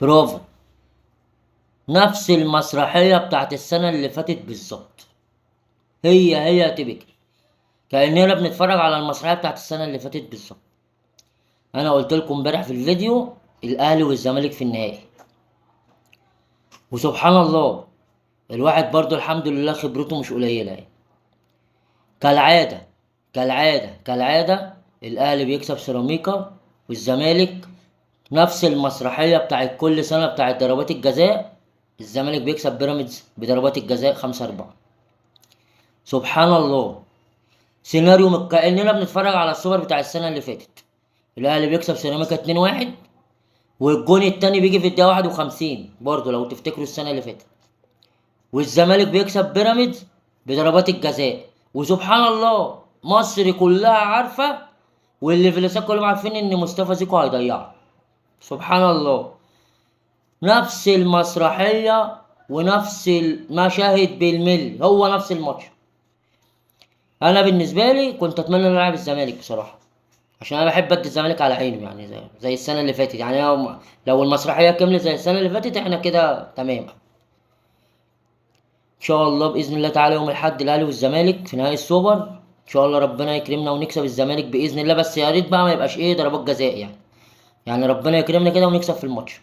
برافو. نفس المسرحية بتاعت السنة اللي فاتت بالظبط، هي تبكي، كأننا بنتفرج على المسرحية بتاعت السنة اللي فاتت بالظبط. انا قلت لكم امبارح في الفيديو الاهلي والزمالك في النهائي، وسبحان الله الواحد برضو الحمد لله خبرته مش قليلة يعني. كالعادة كالعادة الاهلي بيكسب سيراميكا، والزمالك نفس المسرحية بتاعت كل سنة بتاعت ضربات الجزاء، الزمالك بيكسب بيراميدز بضربات الجزاء 5-4. سبحان الله، سيناريو كأننا بنتفرج على الصور بتاع السنة اللي فاتت. الاهلي بيكسب سيراميكا 2-1، والجون التاني بيجي في الدقيقة 51 برضه لو تفتكروا السنة اللي فاتت، والزمالك بيكسب بيراميدز بضربات الجزاء. وسبحان الله مصر كلها عارفة، واللي في الاستاد كلهم عارفين ان مصطفى زيكو هيضيعها. سبحان الله، نفس المسرحية ونفس المشاهد بالملي، هو نفس الماتش. انا بالنسبة لي كنت اتمنى ان أنا العب الزمالك بصراحة، عشان انا بحب ادي الزمالك على عينه يعني، زي السنة اللي فاتت يعني. لو المسرحية كملت زي السنة اللي فاتت احنا كده تمام. ان شاء الله باذن الله تعالى يوم الاحد الاهلي والزمالك في نهائي السوبر، ان شاء الله ربنا يكرمنا ونكسب الزمالك باذن الله، بس يا ريت بقى ما يبقاش ايه ضربات جزاء يعني. يعني ربنا يكرمنا كده ونكسب في الماتش.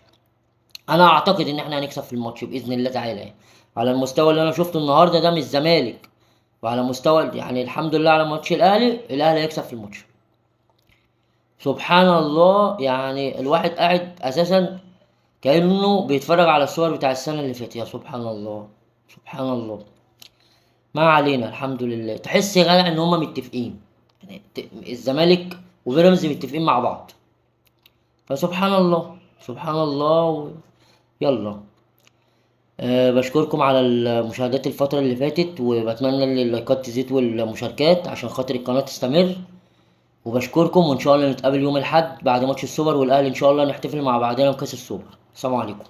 انا اعتقد ان احنا هنكسب في الماتش باذن الله تعالى يعني. على المستوى اللي انا شفته النهارده ده من الزمالك، وعلى مستوى يعني الحمد لله على ماتش الاهلي هيكسب في الماتش. سبحان الله، يعني الواحد قاعد اساسا كانه بيتفرج على الصور بتاع السنه اللي فاتت. يا سبحان الله، سبحان الله. ما علينا، الحمد لله. تحس يا جدع ان هما متفقين يعني، الزمالك وبيراميدز متفقين مع بعض. فسبحان الله، سبحان الله يلا. بشكركم على المشاهدات الفترة اللي فاتت، وبتمنى ان اللايكات تزيد والمشاركات عشان خاطر القناة تستمر. وبشكركم، وان شاء الله نتقابل يوم الاحد بعد ماتش السوبر والاهلي، ان شاء الله نحتفل مع بعضنا بكاس السوبر. السلام عليكم.